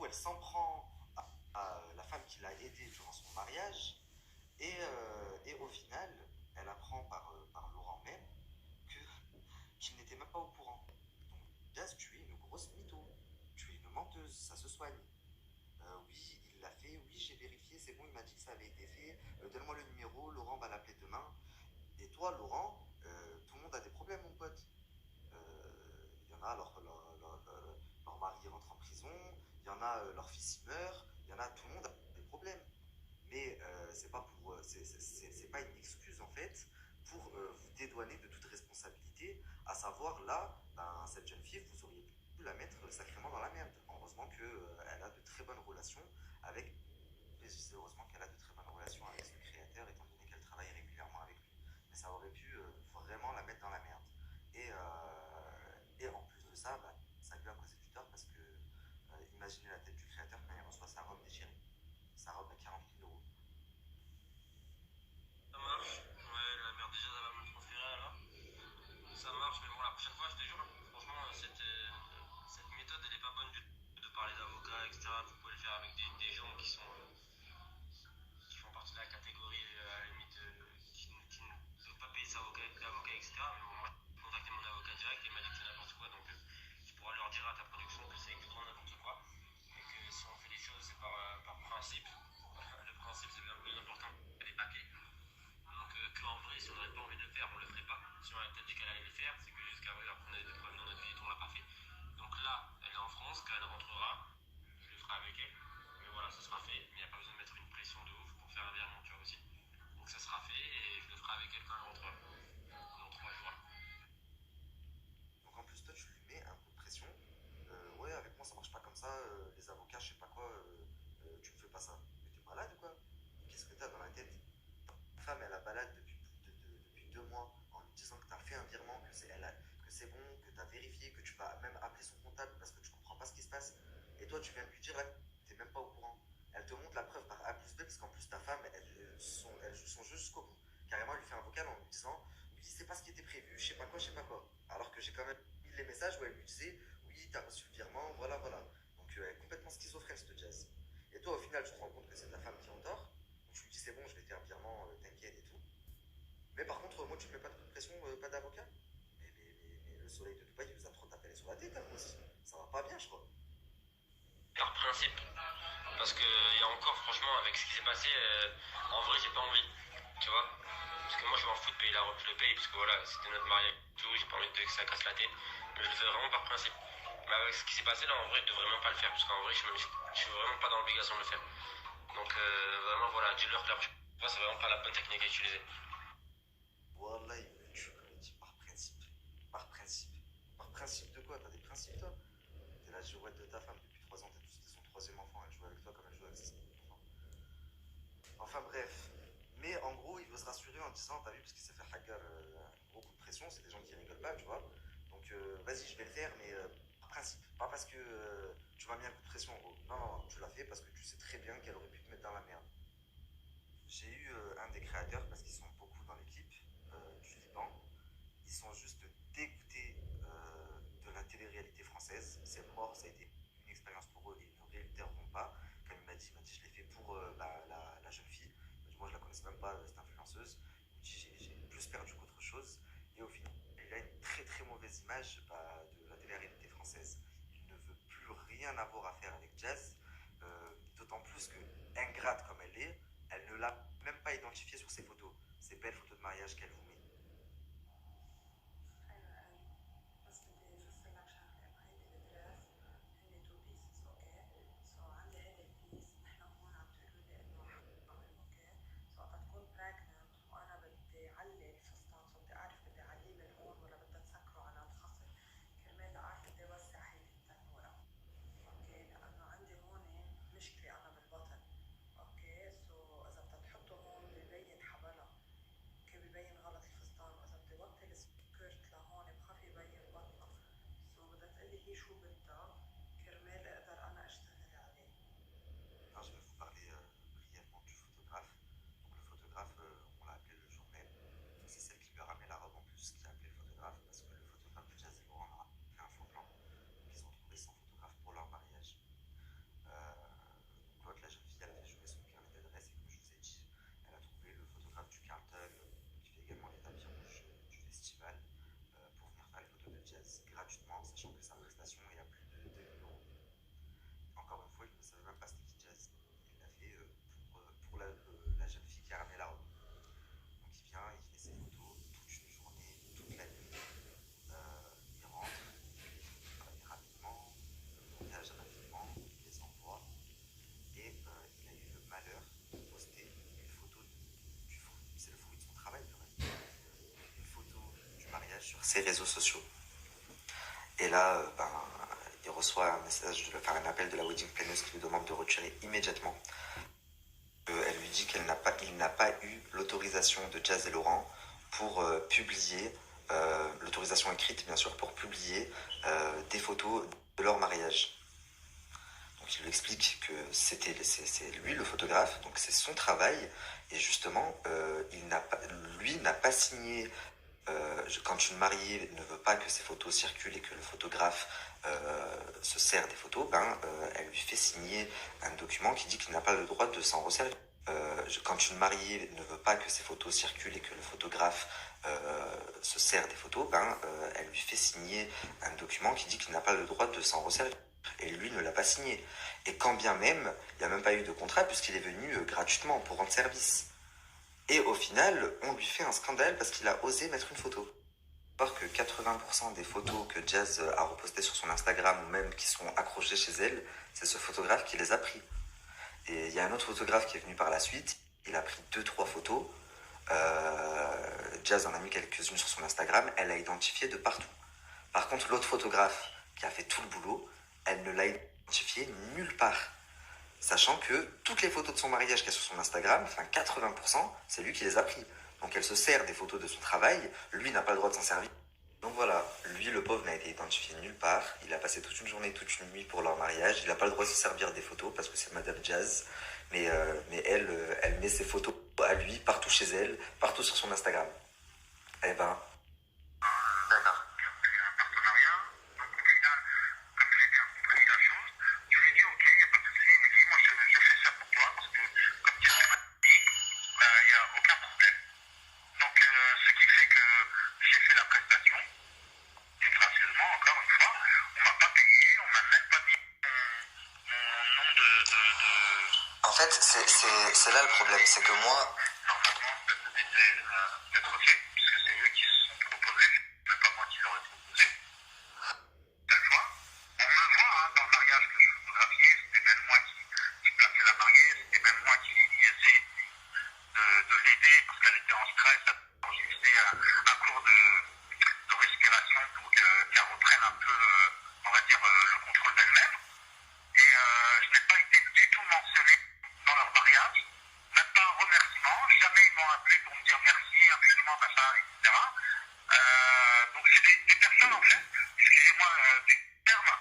elle s'en prend à la femme qui l'a aidée durant son mariage. Et au final, elle apprend par Laurent même que, qu'il n'était même pas au courant. Donc, Jazz, tu es une grosse mytho. Tu es une menteuse, ça se soigne. Oui, il l'a fait, oui, j'ai vérifié, c'est bon, il m'a dit que ça avait été fait. Donne-moi le numéro, Laurent va l'appeler demain. Et toi, Laurent, tout le monde a des problèmes, mon pote. Il y en a, leur mari rentre en prison, il y en a, leur fils il meurt, il y en a, tout le monde a des problèmes. Mais c'est pas pour, c'est pas une excuse en fait pour vous dédouaner de toute responsabilité. À savoir là, ben, cette jeune fille, vous auriez pu la mettre sacrément dans la merde. Heureusement qu'elle a de très bonnes relations avec, heureusement qu'elle a de très bonnes relations avec ce créateur, étant donné qu'elle travaille régulièrement avec lui. Mais ça aurait pu vraiment la mettre dans la merde. Et en plus de ça, bah, ça lui a causé du tort parce que imaginez la tête du créateur quand il reçoit sa robe déchirée, sa robe à 40 000 euros. Ça marche. Ouais, la mère déjà, ça va me le transférer alors. Ça marche, mais bon, la prochaine fois, je te jure, franchement, cette méthode, elle est pas bonne du tout. De parler d'avocats, etc. Vous pouvez le faire avec des gens qui font partie de la catégorie, à la limite, qui ne peuvent pas payer ses avocats, etc. Mais bon, moi, j'ai contacté mon avocat direct et il m'a dit que c'est n'importe quoi. Donc, tu pourras leur dire à ta production que c'est du grand n'importe quoi. Et que si on fait les choses, c'est par principe. Le principe, c'est bien plus important que les papiers. Donc, qu'en vrai, si on n'avait pas envie de le faire, on le ferait pas. Si on avait peut-être dit qu'elle allait le faire, c'est que jusqu'à présent, on a des problèmes dans notre vie et on l'a pas fait. Donc là, elle est en France, quand elle rentrera, je le ferai avec elle. Mais voilà, ça sera fait. Mais il n'y a pas besoin de mettre une pression de ouf pour faire un virement, tu vois aussi. Donc ça sera fait et je le ferai avec elle quand elle rentrera. Dans 3 jours. Donc en plus, toi, tu lui mets un coup de pression. Ouais, avec moi, ça marche pas comme ça. Les avocats, je sais pas quoi, tu me fais pas ça. Mais t'es malade ou quoi? Qu'est-ce que t'as dans la tête? Ta femme, elle a balade depuis 2 mois en lui disant que t'as fait un virement, que c'est bon, que t'as vérifié, que tu vas même appeler son comptable parce que tu comprends pas ce qui se passe. Et toi, tu viens de lui dire là que t'es même pas au courant. Elle te montre la preuve par A plus B parce qu'en plus, ta femme, elles sont jusqu'au bout. Carrément, elle lui fait un vocal en lui disant oui, c'est pas ce qui était prévu, je sais pas quoi, je sais pas quoi. Alors que j'ai quand même mis les messages où elle lui disait oui, t'as reçu le virement, voilà, voilà. Donc elle est complètement schizophrène, cette Jazz. Et toi, au final, tu te rends compte que c'est ta femme qui est en tort. Donc tu lui dis c'est bon, je vais faire un virement, t'inquiète et tout. Mais par contre, moi, tu ne mets pas de pression, pas d'avocat. Mais le soleil de Dubaï, il vous a trop tapé sur la tête, hein, aussi. Ça va pas bien, je crois. Par principe. Parce que il y a encore, franchement, avec ce qui s'est passé, en vrai, j'ai pas envie. Tu vois. Parce que moi, je m'en fous de payer la robe, je le paye parce que voilà, c'était notre mariage et tout, j'ai pas envie que ça casse la tête. Mais je le fais vraiment par principe. Mais avec ce qui s'est passé là, en vrai, je devrais même pas le faire. Parce qu'en vrai, je suis vraiment pas dans l'obligation de le faire. Donc, vraiment, voilà, dis-leur que la prochaine fois, c'est vraiment pas la bonne technique à utiliser. Wallah, tu me le dis par principe. Par principe. Par principe de quoi? T'as des principes, toi? T'es la girouette de ta femme depuis 3 ans, c'était son troisième enfant. Elle joue avec toi comme elle joue avec ses enfants. Enfin bref. Mais en gros, il veut se rassurer en disant, t'as vu, parce qu'il s'est fait hacker un gros coup de pression, c'est des gens qui rigolent pas, tu vois. Donc vas-y, je vais le faire, mais par principe. Pas parce que tu m'as mis un coup de pression en gros. Non, non, non, tu l'as fait parce que tu sais très bien qu'elle aurait pu te mettre dans la merde. J'ai eu un des créateurs, parce qu'ils sont beaucoup dans l'équipe du Liban, ils sont juste dégoûtés de la télé-réalité française. C'est mort, ça a été une expérience pour eux et ils ne réitéreront pas. Comme il m'a dit je l'ai fait pour la jeune fille. Il m'a dit, moi je la connaissais même pas, cette influenceuse. Il m'a dit j'ai plus perdu qu'autre chose. Et au final, il a une très très mauvaise image bah, de la télé-réalité française. Il ne veut plus rien avoir à faire avec Jazz. D'autant plus que, ingrate comme elle ne l'a même pas identifiée sur ses photos. Ces belles photos de mariage qu'elle vous met. ses réseaux sociaux. Et là, il reçoit un message, un appel de la wedding planner qui lui demande de retirer immédiatement. Elle lui dit qu'il n'a pas eu l'autorisation de Jazz et Laurent pour publier, l'autorisation écrite bien sûr, pour publier des photos de leur mariage. Donc il lui explique que c'est lui le photographe, donc c'est son travail, et justement, lui n'a pas signé. Quand une mariée ne veut pas que ses photos circulent et que le photographe se sert des photos, elle lui fait signer un document qui dit qu'il n'a pas le droit de s'en resservir. Quand une mariée ne veut pas que ses photos circulent et que le photographe se sert des photos, elle lui fait signer un document qui dit qu'il n'a pas le droit de s'en resservir. Et lui ne l'a pas signé. Et quand bien même, il n'y a même pas eu de contrat puisqu'il est venu gratuitement pour rendre service. Et au final, on lui fait un scandale parce qu'il a osé mettre une photo. Alors que 80% des photos que Jazz a repostées sur son Instagram ou même qui sont accrochées chez elle, c'est ce photographe qui les a pris. Et il y a un autre photographe qui est venu par la suite, il a pris 2-3 photos. Jazz en a mis quelques-unes sur son Instagram, elle l'a identifié de partout. Par contre, l'autre photographe qui a fait tout le boulot, elle ne l'a identifié nulle part. Sachant que toutes les photos de son mariage qu'il y a sur son Instagram, 80%, c'est lui qui les a pris. Donc elle se sert des photos de son travail, lui n'a pas le droit de s'en servir. Donc voilà, lui le pauvre n'a été identifié nulle part, il a passé toute une journée, toute une nuit pour leur mariage, il n'a pas le droit de se servir des photos parce que c'est Madame Jazz, mais elle met ses photos à lui partout chez elle, partout sur son Instagram. Eh ben... D'accord. En fait, c'est là le problème, c'est que moi... Normalement, ça devait être fait, puisque c'est eux qui se sont proposés, c'est pas moi qui leur ai proposé. Cette fois, on me voit dans le mariage que je photographiais, c'était même moi qui plaçais la mariée, c'était même moi qui essayais de l'aider parce qu'elle était en stress, j'ai fait un cours de respiration pour qu'elle reprenne un peu, on va dire, le contrôle d'elle-même. Et je n'ai pas été du tout mentionné dans leur mariage, même pas un remerciement, jamais ils m'ont appelé pour me dire merci infiniment, machin, etc. Donc c'est des personnes en fait, excusez-moi du terme,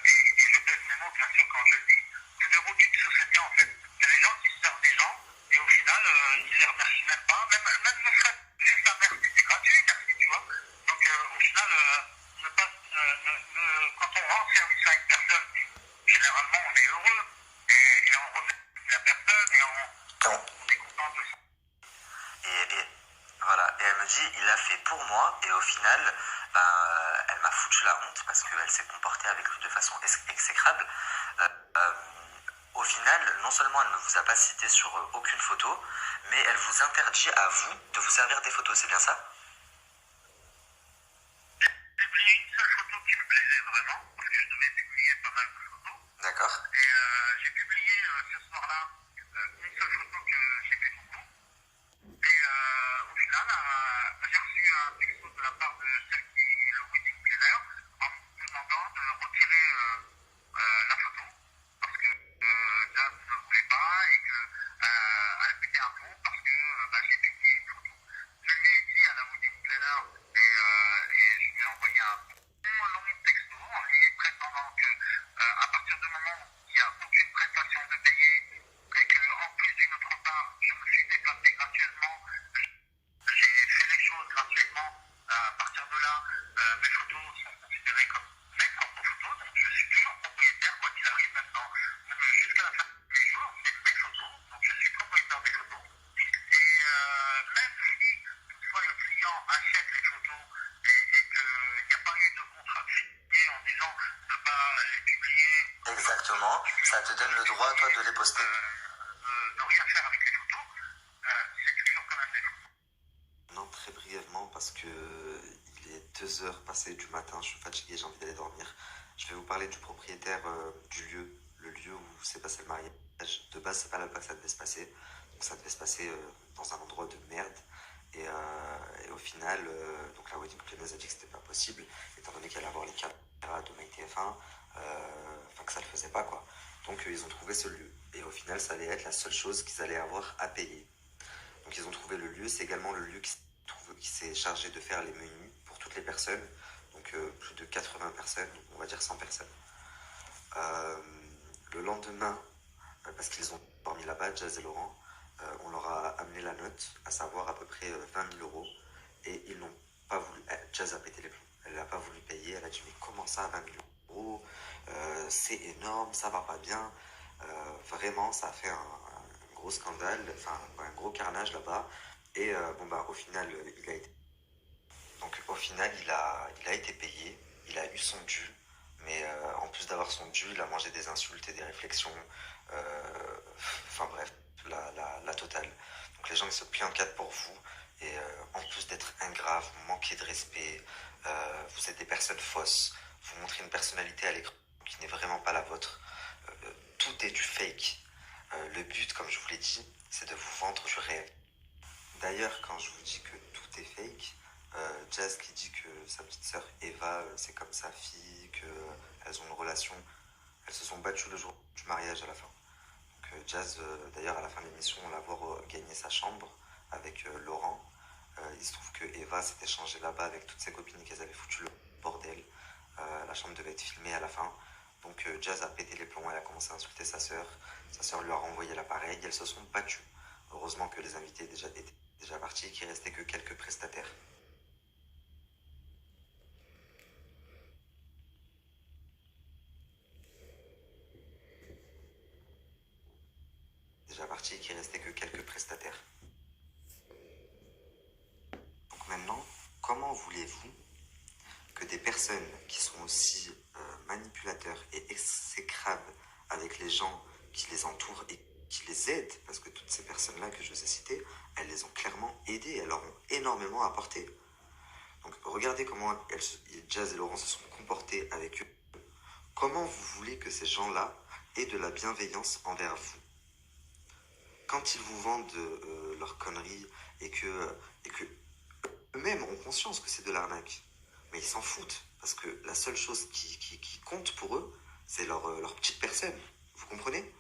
et je pèse mes mots bien sûr quand je le dis, c'est des routiers de société en fait. C'est des gens qui se servent des gens et au final ils les remercient même pas, même ne serait juste un merci, c'est gratuit, merci, tu vois. Donc au final, quand on rend service à une personne, généralement on est heureux et on remercie la personne et on est content de ça. Et voilà, et elle me dit, il l'a fait pour moi, et au final, elle m'a foutu la honte parce qu'elle s'est comportée avec lui de façon exécrable. Au final, non seulement elle ne vous a pas cité sur aucune photo, mais elle vous interdit à vous de vous servir des photos, c'est bien ça? J'ai publié une seule photo qui me plaisait vraiment, parce que je devais publier pas mal de photos. D'accord. Et j'ai publié ce soir-là une seule photo que j'aimais beaucoup. Et au final, j'ai reçu un texto de la part de celle qui est le wedding planner en me demandant de retirer la photo parce que Jazz ne voulait pas et qu'elle pétait un plomb parce que j'ai publié une photo. Je lui ai dit à la wedding planner et je lui ai envoyé un long texto en lui prétendant que à partir du moment où il n'y a aucune prestation de payer et qu'en plus d'une autre part, je me suis déplacé gratuitement, j'ai fait les choses gratuitement. À partir de là, mes photos sont considérées comme mes propres photos, donc je suis toujours propriétaire, quoi qu'il arrive, même jusqu'à la fin de mes jours, c'est mes photos, donc je suis propriétaire des photos. Et même si toutefois le client achète les photos et qu'il n'y a pas eu de contrat signé en disant ne pas les publier. Exactement, ça te donne le droit, toi, de les poster. De rien faire avec les photos, c'est toujours quand même des photos. Non, très brièvement, parce que il est 2 heures passées du matin, je suis fatigué, j'ai envie d'aller dormir. Je vais vous parler du propriétaire du lieu, le lieu où s'est passé le mariage. De base, c'est pas là-bas que ça devait se passer. Donc ça devait se passer dans un endroit de merde. Et au final, donc la wedding planner a dit que c'était pas possible, étant donné qu'elle allait avoir les caméras de MyTF1, enfin que ça le faisait pas quoi. Donc ils ont trouvé ce lieu. Et au final, ça allait être la seule chose qu'ils allaient avoir à payer. Donc ils ont trouvé le lieu, c'est également le lieu qui s'est chargé de faire les menus pour toutes les personnes. Donc plus de 80 personnes, on va dire 100 personnes. Le lendemain, parce qu'ils ont dormi là-bas, Jazz et Laurent, on leur a amené la note, à savoir à peu près 20 000 euros. Et ils n'ont pas voulu. Jazz a pété les plombs. Elle n'a pas voulu payer. Elle a dit mais comment ça, 20 000 euros c'est énorme, ça va pas bien. Vraiment, ça a fait un gros scandale, enfin un gros carnage là-bas. Et bon bah au final, il a été. Donc au final, il a été payé. Il a eu son dû. Mais en plus d'avoir son dû, il a mangé des insultes et des réflexions. Enfin bref, la totale. Donc les gens ils se plient en quatre pour vous. Et en plus d'être ingrat, vous manquez de respect, vous êtes des personnes fausses, vous montrez une personnalité à l'écran qui n'est vraiment pas la vôtre. Tout est du fake. Le but, comme je vous l'ai dit, c'est de vous vendre du rêve. D'ailleurs, quand je vous dis que tout est fake, Jazz qui dit que sa petite sœur Eva, c'est comme sa fille, qu'elles ont une relation, elles se sont battues le jour du mariage à la fin. Donc Jazz, d'ailleurs, à la fin de l'émission, on la voit gagner sa chambre avec Laurent. Il se trouve que Eva s'était changée là-bas avec toutes ses copines et qu'elles avaient foutu le bordel. La chambre devait être filmée à la fin. Donc Jazz a pété les plombs, elle a commencé à insulter sa sœur. Sa sœur lui a renvoyé l'appareil, elles se sont battues. Heureusement que les invités étaient déjà partis et qu'il restait que quelques prestataires. Déjà partis et qu'il restait que quelques prestataires. Donc maintenant, comment voulez-vous que des personnes qui sont aussi manipulateurs et exécrables avec les gens qui les entourent et qui les aident, parce que toutes ces personnes-là que je vous ai citées, elles les ont clairement aidées, elles leur ont énormément apporté. Donc regardez comment Jazz et Laurent se sont comportés avec eux. Comment vous voulez que ces gens-là aient de la bienveillance envers vous? Quand ils vous vendent leurs conneries et que eux-mêmes ont conscience que c'est de l'arnaque, mais ils s'en foutent, parce que la seule chose qui compte pour eux, c'est leur petite personne. Vous comprenez?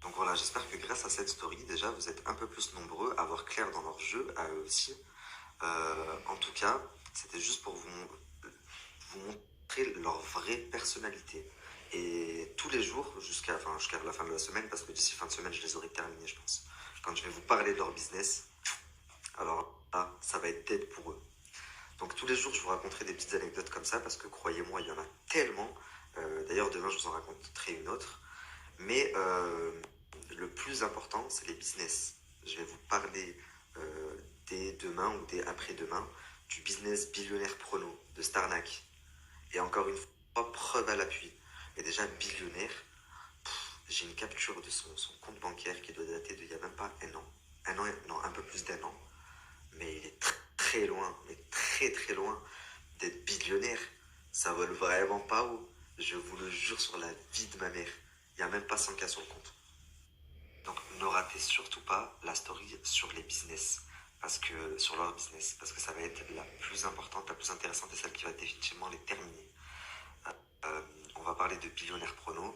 Donc voilà, j'espère que grâce à cette story, déjà, vous êtes un peu plus nombreux à voir clair dans leur jeu, à eux aussi. En tout cas, c'était juste pour vous montrer leur vraie personnalité. Et tous les jours, jusqu'à la fin de la semaine, parce que d'ici fin de semaine, je les aurai terminés, je pense. Quand je vais vous parler de leur business, alors là, ça va être dead pour eux. Donc tous les jours, je vous raconterai des petites anecdotes comme ça, parce que croyez-moi, il y en a tellement. D'ailleurs, demain, je vous en raconterai une autre. Mais le plus important, c'est les business. Je vais vous parler dès demain ou dès après-demain du business billionnaire prono de Starnac. Et encore une fois, preuve à l'appui. Et déjà, billionnaire, j'ai une capture de son compte bancaire qui doit dater d'il n'y a même pas un an. Un an, non, un peu plus d'un an. Mais il est très loin, mais très loin d'être billionnaire. Ça vole vraiment pas haut. Je vous le jure sur la vie de ma mère. Il n'y a même pas 100K sur le compte. Donc ne ratez surtout pas la story sur les business. Sur leur business. Parce que ça va être la plus importante, la plus intéressante et celle qui va définitivement les terminer. On va parler de Billionnaire Prono,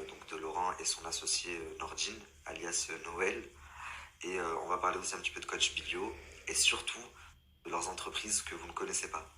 donc de Laurent et son associé Nordine, alias Noël. Et on va parler aussi un petit peu de Coach Bilio et surtout de leurs entreprises que vous ne connaissez pas.